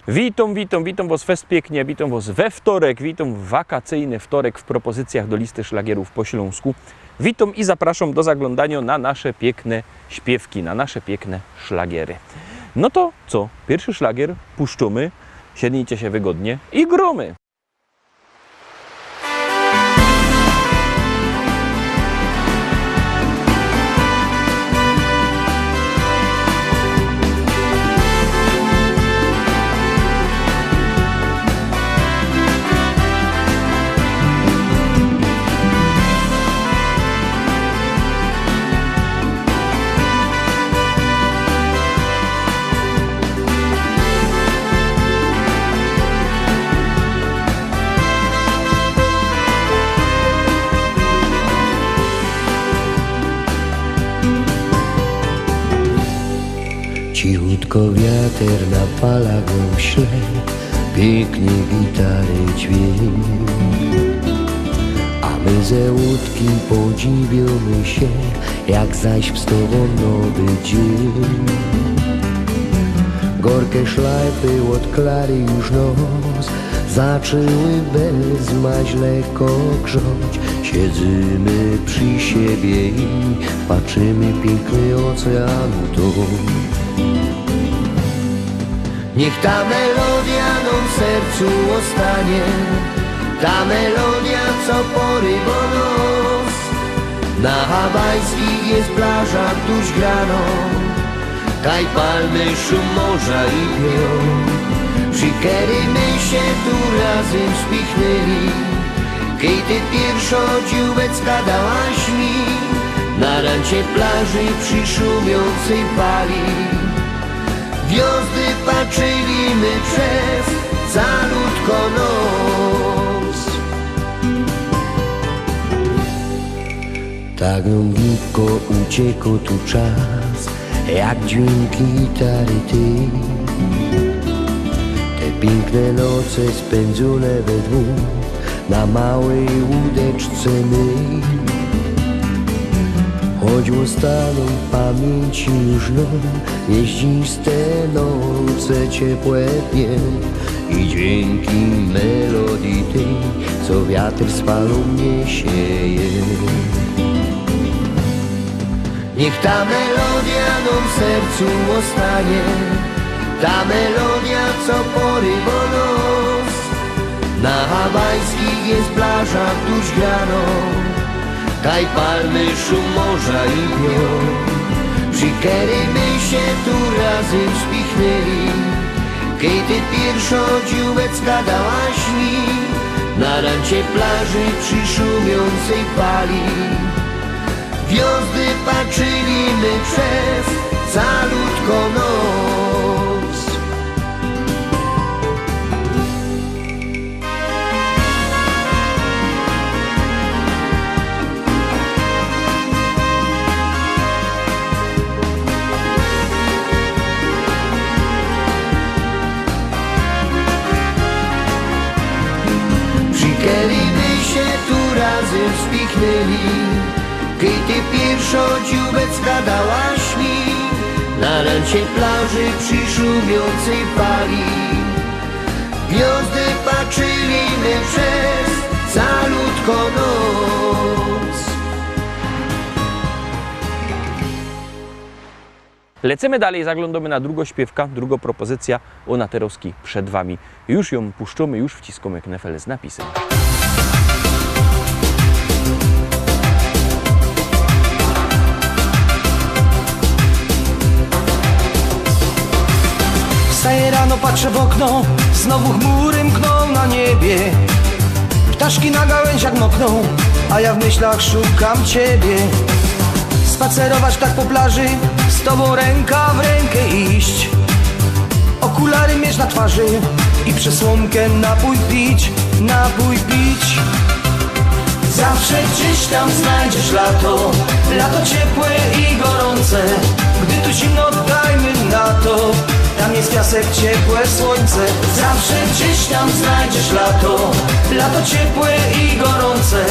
Witam was fest pięknie, witam was we wtorek, witam w wakacyjny wtorek w propozycjach do listy szlagierów po śląsku. Witam i zapraszam do zaglądania na nasze piękne śpiewki, na nasze piękne szlagiery. No to co? Pierwszy szlagier puszczamy, siednijcie się wygodnie i gromy. Cichutko wiater napala gąśle, pięknie gitary dźwięk. A my ze łódki podziwiamy się, jak zaś z tobą nowy dzień. Gorkie szlajpy od klary już nos zaczęły bez lekko grząć. Siedzimy przy siebie i patrzymy piękny ocean dół. Niech ta melodia nam w sercu ostanie, ta melodia, co porywa nos. Na hawajskich jest plaża tuż grano, kaj palmy, szum morza i pią. Przykerymy się tu razem spichnęli, kiedy pierwsza dzióbecka dałaś mi. Na rancie plaży przy szumiącej pali, gwiazdy patrzyliśmy przez calutko noc. Tak nam gipko uciekł tu czas, jak dźwięki gitary ty. Te piękne noce spędzone we dwóch, na małej łódeczce my. Choć ustaną w pamięci już nam jeździste noce, ciepłe dnie i dźwięki melodii tej, co wiatr z falą niesie. Niech ta melodia nam w sercu ostanie, ta melodia, co porywa nos. Na hawajskich jest plaża tuż grano, kaj palmy, szum morza i pią. Przykerymy się tu razem spichnęli, kiedy pierwsza dzióbecka dałaś mi. Na rancie plaży przy szumiącej pali, gwiazdy patrzyliśmy przez calutko noc. Przykerymy się tu razem spichnęli, kiedy pierwsza dzióbecka dałaś mi. Na rancie plaży przy szumiącej fali, gwiazdy patrzyliśmy przez calutko noc. Lecimy dalej, zaglądamy na drugą śpiewka, druga propozycja, ona terowski przed wami. Już ją puszczamy, już wciskamy knefel z napisem. Wstaję rano, patrzę w okno, znowu chmury mkną na niebie. Ptaszki na gałęziach mokną, a ja w myślach szukam ciebie. Spacerować tak po plaży, z tobą ręka w rękę iść. Okulary mieć na twarzy i przez słomkę napój pić, napój pić. Zawsze gdzieś tam znajdziesz lato, lato ciepłe i gorące. Gdy tu zimno, dajmy na to, tam jest piasek, ciepłe słońce. Zawsze gdzieś tam znajdziesz lato, lato ciepłe i gorące.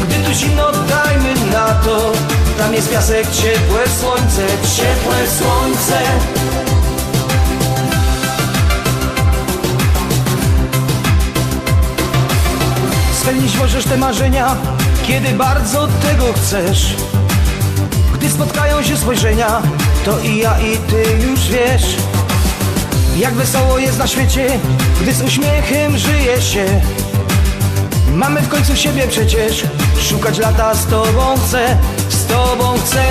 Gdy tu zimno, dajmy na to, tam jest piasek, ciepłe słońce, ciepłe słońce. Spełnić możesz te marzenia, kiedy bardzo tego chcesz. Gdy spotkają się spojrzenia, to i ja i ty już wiesz, jak wesoło jest na świecie, gdy z uśmiechem żyje się. Mamy w końcu siebie przecież, szukać lata z tobą chcę, z tobą chcę.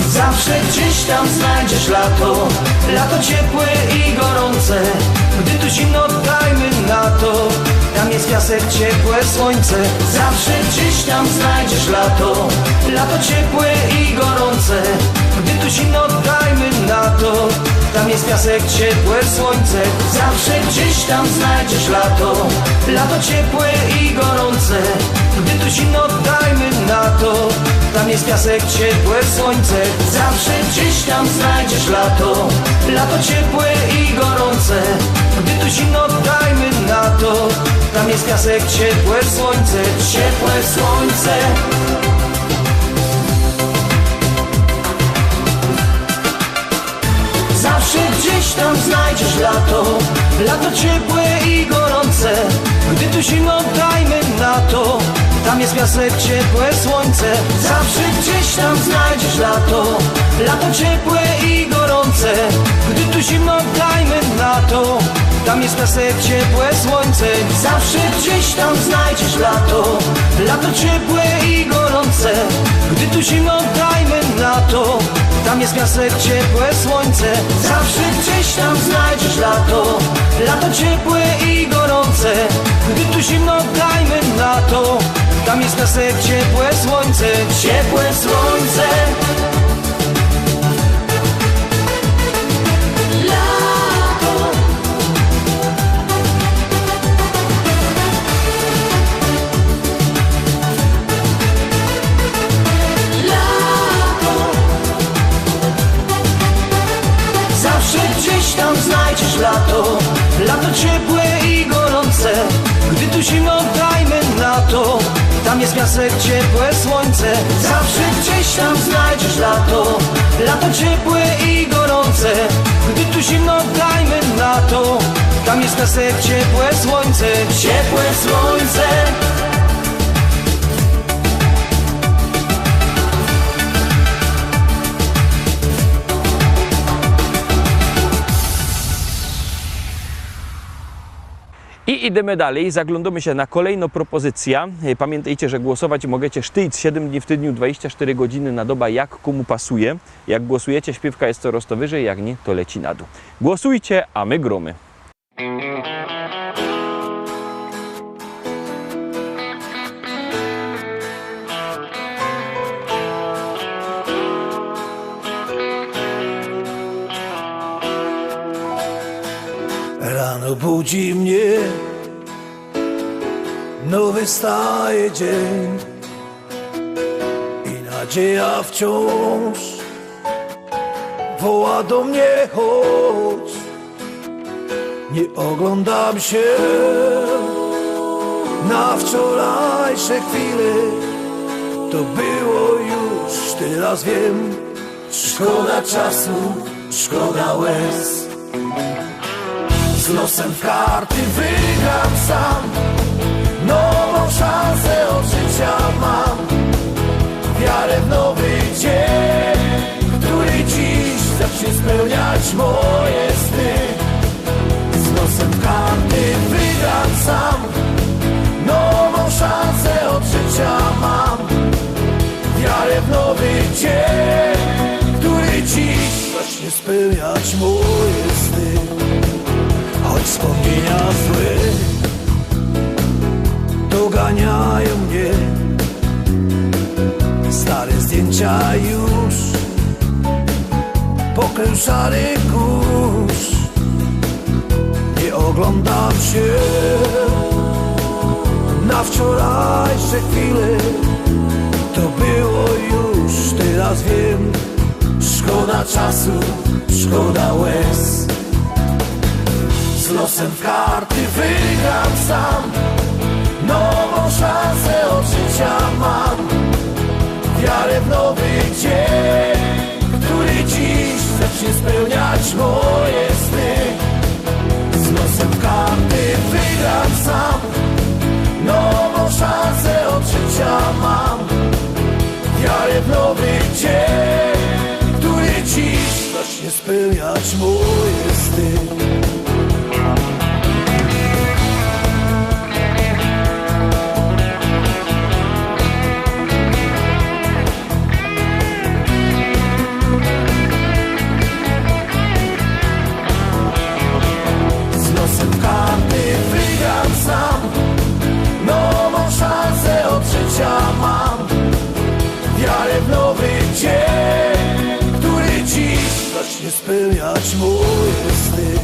Zawsze gdzieś tam znajdziesz lato, lato ciepłe i gorące. Gdy tu zimno, dajmy na to, tam jest piasek, ciepłe słońce. Zawsze gdzieś tam znajdziesz lato, lato ciepłe i gorące. Gdy tu zimno, dajmy na to, tam jest piasek, ciepłe słońce. Zawsze gdzieś tam znajdziesz lato, lato ciepłe i gorące. Gdy tu zimno, dajmy na to, tam jest piasek, ciepłe słońce. Zawsze gdzieś tam znajdziesz lato, lato ciepłe i gorące. Gdy tu zimno, dajmy na to, tam jest piasek, ciepłe słońce, ciepłe słońce. Zawsze gdzieś tam znajdziesz lato, lato ciepłe i gorące. Gdy tu zimno, dajmy na to, tam jest piasek, ciepłe słońce. Zawsze gdzieś tam znajdziesz lato, lato ciepłe i gorące. Gdy tu zimno, dajmy na to, tam jest piasek, ciepłe słońce. Zawsze gdzieś tam znajdziesz lato, lato ciepłe i gorące. Gdy tu zimno, dajmy na to, tam jest piasek, ciepłe słońce. Zawsze gdzieś tam znajdziesz lato, lato ciepłe i gorące. Gdy tu zimno, dajmy na to, tam jest piasek, ciepłe słońce, ciepłe słońce. Lato. Lato. Zawsze gdzieś tam znajdziesz lato, lato ciepłe i gorące. Gdy tu zimno, dajmy na to, tam jest piasek, ciepłe słońce. Zawsze gdzieś tam znajdziesz lato, lato ciepłe i gorące. Gdy tu zimno, dajmy na to, tam jest piasek, ciepłe słońce, ciepłe słońce. I idziemy dalej, zaglądamy się na kolejną propozycję. Pamiętajcie, że głosować możecie sztyc 7 dni w tygodniu, 24 godziny na dobę, jak komu pasuje. Jak głosujecie, śpiewka jest coraz to wyżej, jak nie, to leci na dół. Głosujcie, a my gromy. Rano budzi mnie nowy staje dzień i nadzieja wciąż woła do mnie, chodź. Nie oglądam się na wczorajsze chwile, to było już, teraz wiem. Szkoda czasu, szkoda łez. Z losem w karty wygram sam, nową szansę od życia mam. Wiarę w nowy dzień, który dziś zacznie spełniać moje sny. Z losem w karty wygram sam, nową szansę od życia mam. Wiarę w nowy dzień, który dziś zacznie spełniać moje sny. Choć wspomnienia złe doganiają mnie, stare zdjęcia już pokrył szary kurz. Nie oglądam się na wczorajsze chwile, to było już, teraz wiem. Szkoda czasu, szkoda łez. Z losem w karty wygram sam, nową szansę od życia mam. Wiarę w nowy dzień, który dziś zacznie spełniać moje sny. Z losem w karty wygram sam, zacznie spełniać moje sny. Z losem karty wygram sam, nową szansę od życia mam. Wiarę w nowy dzień, który dziś Zacznie spełniać moje sny.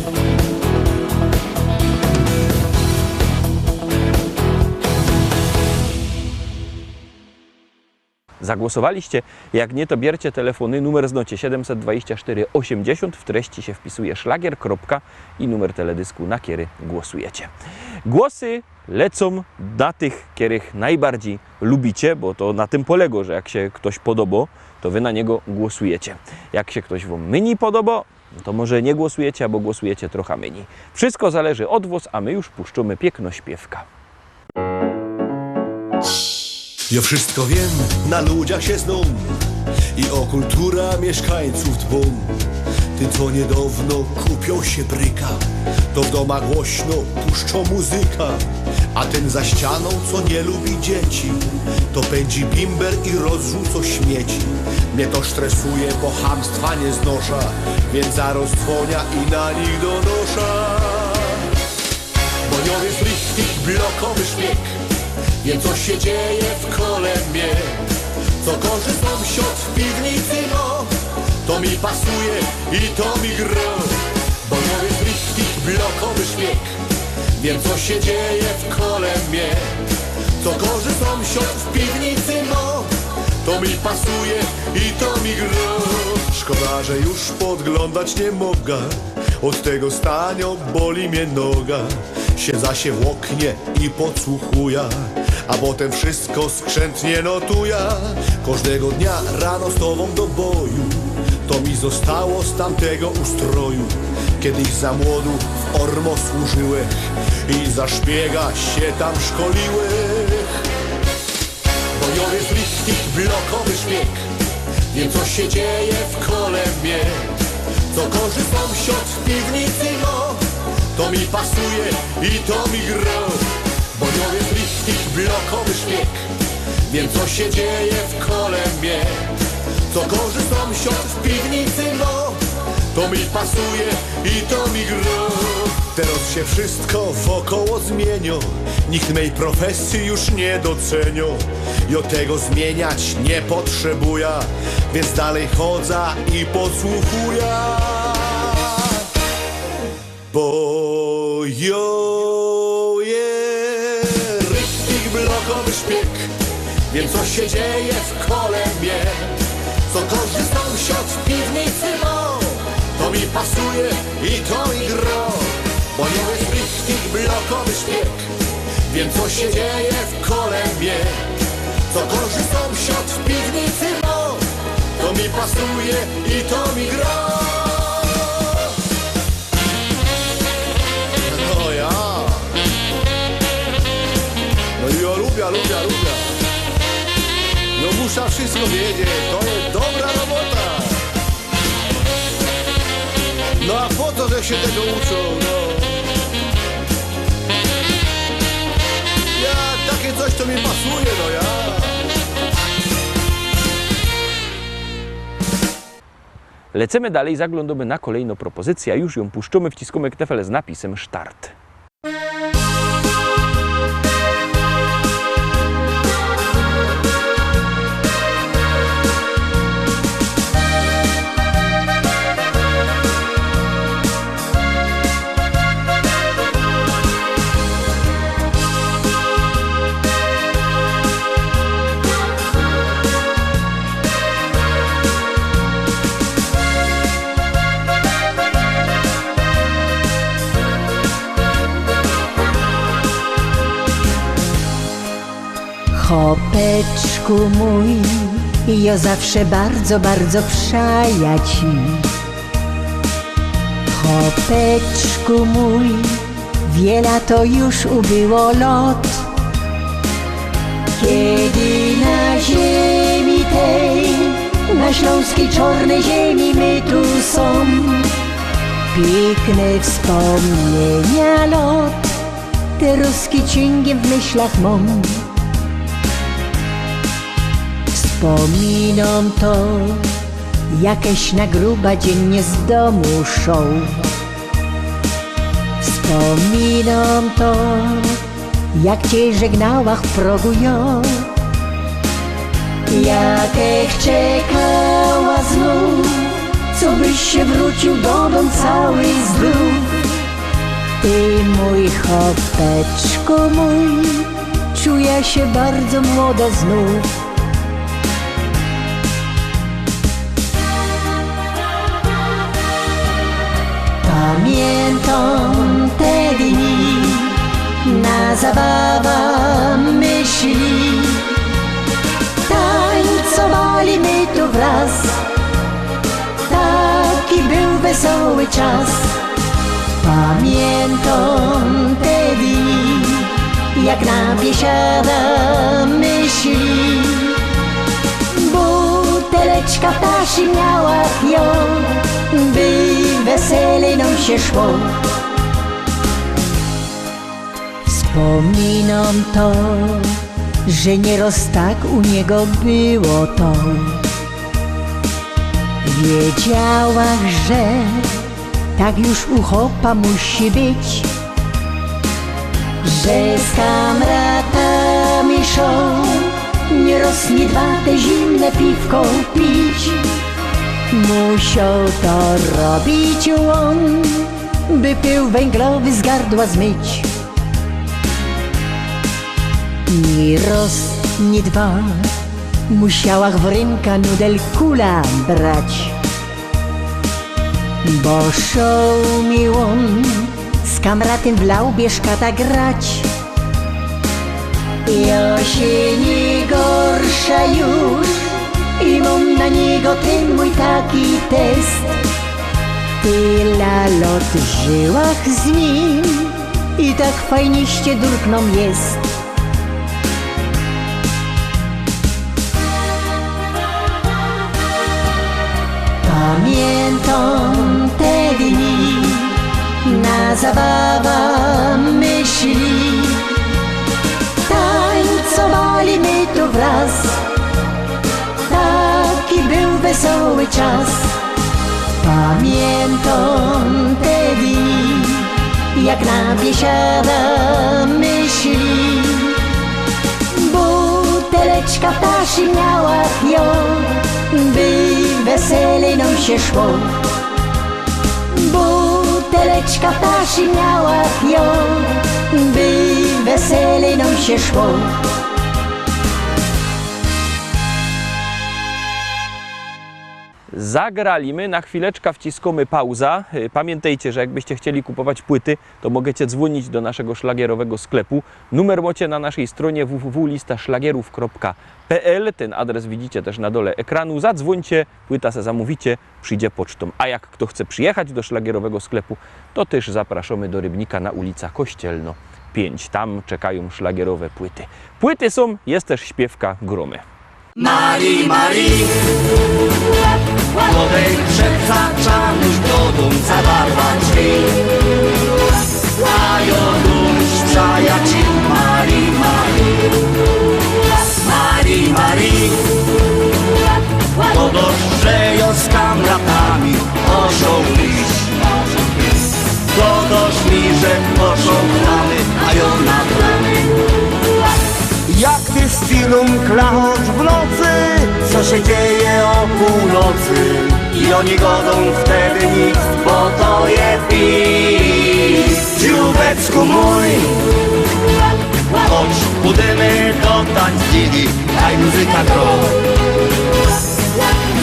Zagłosowaliście? Jak nie, to bierzcie telefony, numer znocie 724 80, w treści się wpisuje szlagier, kropka i numer teledysku, na kiery głosujecie. Głosy lecą na tych, których najbardziej lubicie, bo to na tym polega, że jak się ktoś podoba, to wy na niego głosujecie. Jak się ktoś wam mniej podoba, to może nie głosujecie, albo głosujecie trochę mniej. Wszystko zależy od was, a my już puszczamy piękno śpiewka. Ja wszystko wiem, na ludziach się znam i o kultura mieszkańców dbam. Ty co niedawno kupią się bryka, to w domach głośno puszczą muzyka. A ten za ścianą, co nie lubi dzieci, to pędzi bimber i rozrzuca śmieci. Mnie to stresuje, bo chamstwa nie znosza, więc zaraz dzwonia i na nich donosza. Bo nie jest richtig blokowy szpieg, wiem co się dzieje w kole mnie. Co gorzy sąsiad w piwnicy, no to mi pasuje i to mi gra. Bo nie jest richtig blokowy szpieg, wiem co się dzieje w kole mnie. Co gorzy sąsiad w piwnicy, no to mi pasuje i to mi gra. Szkoda, że już podglądać nie mogę, od tego stania boli mnie noga. Siedza się w oknie i podsłuchuję, a potem wszystko skrzętnie notuję. Każdego dnia rano z tobą do boju, to mi zostało z tamtego ustroju. Kiedyś za młodu w Ormo służyłech i za szpiega się tam szkoliłech. Bo ja jest richtig blokowy szpieg, wiem co się dzieje w kole mnie. Co gorzy sąsiad w piwnicy, no to mi pasuje i to mi gra. Bo ja jest richtig blokowy szpieg, wiem co się dzieje w kole mnie. Co gorzy sąsiad w piwnicy, no to mi pasuje i to mi gra. Teraz się wszystko wokoło zmienia, nikt mej profesji już nie docenia. I od tego zmieniać nie potrzebuję, więc dalej chodzę i podsłuchuję. Bo jo jest richtig blokowy szpieg, wiem co się dzieje w kole mnie. Co gorzy sąsiad w piwnicy, no to mi pasuje i to mi gra. Bo nie jest richtig blokowy szpieg, wiem co się dzieje w kole mnie. Co gorzy sąsiad w piwnicy, no to mi pasuje i to mi gra. No ja. No i ja lubię. No muszę wszystko wiedzieć, to jest dobra robota. No a po co, że się tego uczą, no? Ja takie coś, to mi pasuje, no ja. Lecimy dalej, zaglądamy na kolejną propozycję, a już ją puszczamy, wciskamy ktefel z napisem Start. Chopeczku mój, ja zawsze bardzo, bardzo przaja ci. Chopeczku mój, wiele to już ubyło lot. Kiedy na ziemi tej, na Na śląskiej czarnej ziemi my tu są. Piękne wspomnienia lot, te ruski cięgiem w myślach mam. Wspominam to, jakieś na gruba dziennie z domu szą. Wspominam to, jak cię żegnałach w progu ja. Jakech czekała znów, co byś się wrócił do domu cały zdrów. Ty mój chłopeczku mój, czuję się bardzo młoda znów. Pamiętam te dni, na zabawa myśli. Tańcowali my tu wraz, taki był wesoły czas. Pamiętam te dni, jak na biesiada myśli. Buteleczka ptasi miała ją, by wesele nam się szło. Wspominam to, że nieraz tak u niego było to. Wiedziałach, że tak już u chłopa musi być, że z kamratami szą, nieraz nie dwa te zimne piwko pić. Musiał to robić on, by pył węglowy z gardła zmyć. Ni raz, ni dwa, musiałach w ręka nudel kula brać. Bo szał mi on z kamratem w laubie szkata grać. Ja się nie gorsza już i mam na niego ten mój taki test. Tyle lot w żyłach z nim i tak fajnieście durkną jest. Pamiętam te dni, na zabawa myśli. Tańcowali my tu wraz, taki był wesoły czas. Pamiętam te dni, jak na biesiada myśli. Buteleczka ptasi miała ją, by wesele nam się szło. Buteleczka ptasi miała ją, by wesele nam się szło. Zagralimy, na chwileczkę wciskamy pauza. Pamiętajcie, że jakbyście chcieli kupować płyty, to możecie dzwonić do naszego szlagierowego sklepu. Numer macie na naszej stronie www.listaszlagierów.pl. Ten adres widzicie też na dole ekranu. Zadzwońcie, płyta se zamówicie, przyjdzie pocztą. A jak kto chce przyjechać do szlagierowego sklepu, to też zapraszamy do Rybnika na ulica Kościelno 5. Tam czekają szlagierowe płyty. Płyty są, jest też śpiewka gromy. Marii, Marii, młodej przepraczanuś do dumca barwa drzwi. A Jonuś przyjaciół Marii, Marii, Marii, Marii. Podożeją z kamratami oszą iść. Dodoż mi, że oszą plany, a Jona plany. Jak ty z filum klacz w nocy, Co się dzieje o północy i oni godą wtedy nic, bo to je pis. Dzióbecku mój, chodź pójdziemy do tańcili, daj muzyka gro.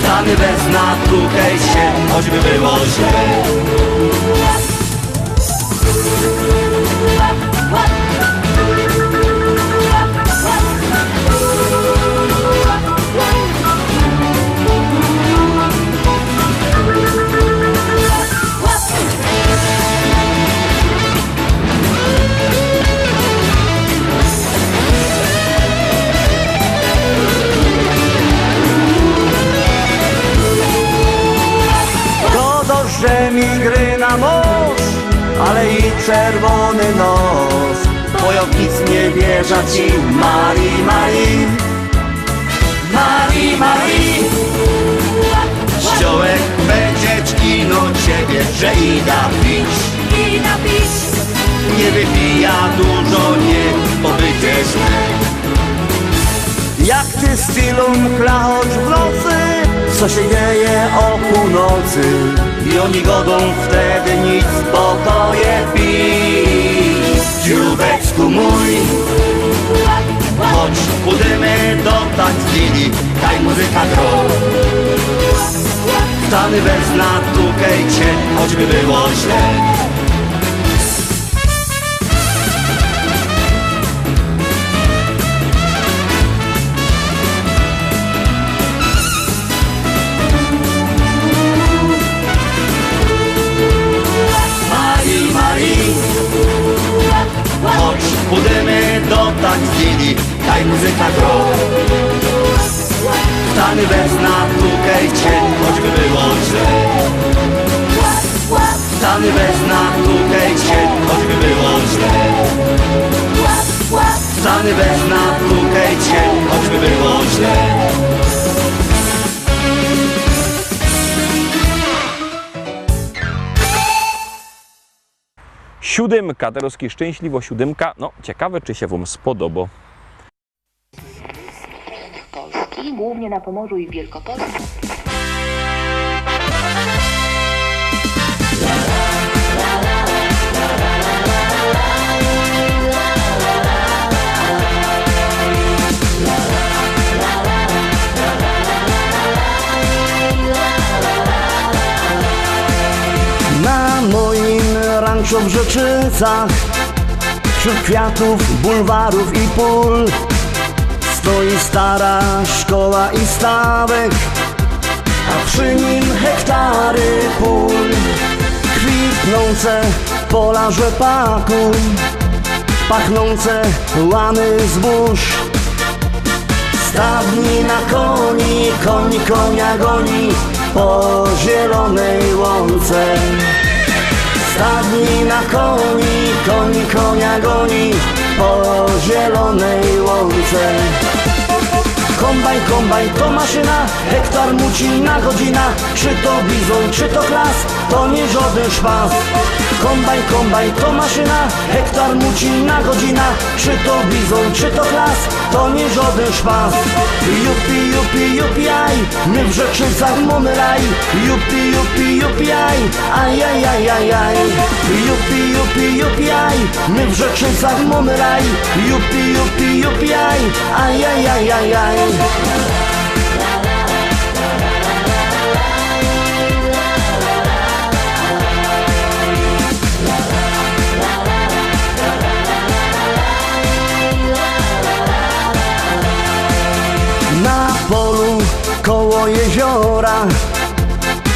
Dany bez natukaj się, choćby było źle. na mąż, ale i czerwony nos. Wojownic nie wierza ci, Marii, Marii, Marii, Marii. Ściołek będzie czkino ciebie, że Ida pić, nie wypija dużo, nie powiedziesz nie. Jak ty stylum klachoć w nocy, co się dzieje o północy, i oni godą wtedy nic, bo to je pić. Dziubeczku mój, chodź pójdziemy do tańcili, daj muzyka gro. Stany bez natukejcie, choćby było źle. Marii, Marii, chodź pójdziemy do tańcili, daj muzyka gro. Stany bez natukejcie, choćby było źle. Stany bez natukejcie, choćby było źle. Stany bez natukejcie, choćby było źle. Siódemka, teraz szczęśliwo siódemka. No, ciekawe, czy się wam spodoba. Polski, głównie na Pomorzu i w Wielkopolsce. Na moim ranczu w Rzeczycach, wśród kwiatów, bulwarów i pól, stoi stara szkoła i stawek, a przy nim hektary pól. Kwitnące pola rzepaku, pachnące łany zbóż. Stadni na koni, koń konia goni po zielonej łące. Stadni na koni, koń konia goni po zielonej łące. Kombajn, kombajn to maszyna, hektar muci na godzina. Czy to bizon, czy to klas, to nie żaden szpas. Kombajn, kombajn to maszyna, hektar muci na godzina. Czy to bizon, czy to klas, to nie żaden szpas. Jupi, jupi, jupi, aj, my w Rzeczycach mamy raj. Jupi, jupi, jupi, aj, aj, aj, aj, aj, aj. Jupi, jupi, jupi, aj, my w Rzeczycach mamy raj. Jupi, jupi, jupi, aj, aj, aj, aj, aj, aj. Na polu koło jeziora,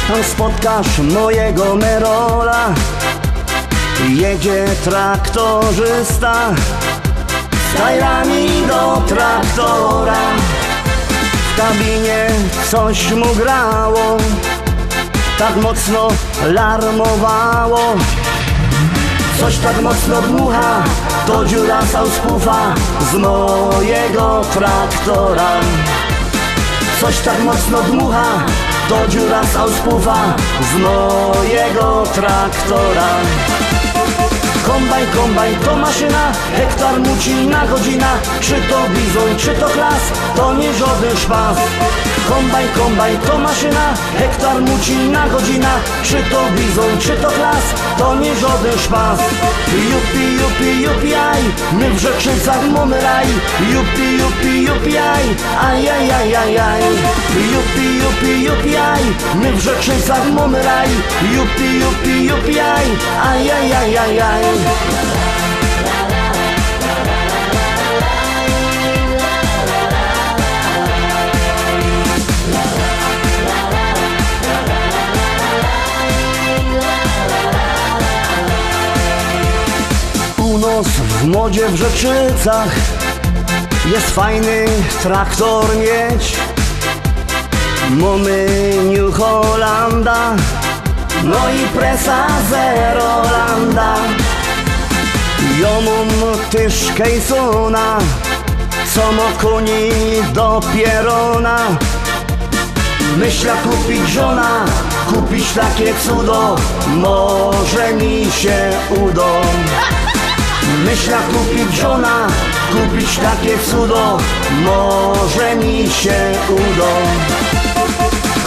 tam spotkasz mojego Merola. Jedzie traktorzysta z tajrami do traktora. W kabinie coś mu grało, tak mocno larmowało. Coś tak mocno dmucha, to dziura sauspufa z mojego traktora. Coś tak mocno dmucha, to dziura sauspufa z mojego traktora. Kombajn, kombajn to maszyna, hektar muci na godzina. Czy to bizon, czy to klas, to nie żaden szpas. Kombajn, kombajn to maszyna, hektar muci na godzina. Czy to bizon, czy to klas, to nie żaden szpas. Jupi, jupi, jupi, aj, my w Rzeczycach mamy raj. Jupi, jupi, jupi, aj, aj, aj, aj, aj, aj. Jupi, jupi, jupi, aj, my w Rzeczycach mamy raj. Jupi, jupi, jupi, aj, aj, aj, aj, aj, aj. Północ w modzie w Rzeczycach, jest fajny traktor mieć. Mamy New Hollanda, no i presa z Rolanda. Ja mam też Kejsona, co ma koni do pierona. Myślę kupić żona, kupić takie cudo, może mi się uda. Myślę kupić żona, kupić takie cudo, może mi się uda.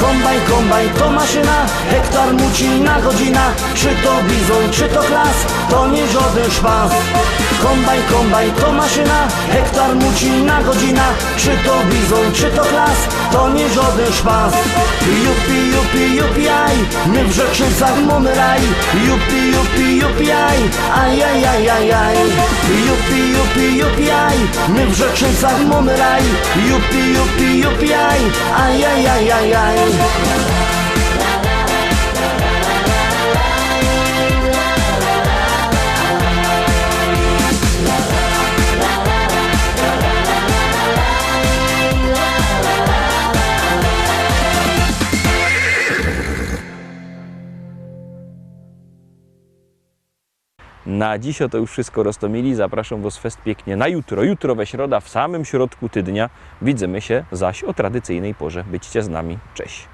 Kombajn, kombajn to maszyna, hektar muci na godzina. Czy to bizon, czy to klas, to nie żaden szpas. Kombajn, kombajn to maszyna, hektar muci na godzina. Czy to bizon, czy to klas, to nie żaden szpas. Jupi, jupi, jupi, aj, my w Rzeczycach mamy raj. Jupi, jupi, jupi, aj, aj, aj, aj, aj, aj. Jupi, jupi, jupi, aj, my w Rzeczycach mamy raj. Jupi, jupi, jupi, aj, aj, aj, aj, aj, aj. Na dziś to już wszystko, Rostomili. Zapraszam Was fest pięknie na jutro. Jutro we środa, w samym środku tygodnia. Widzimy się zaś o tradycyjnej porze. Byćcie z nami. Cześć.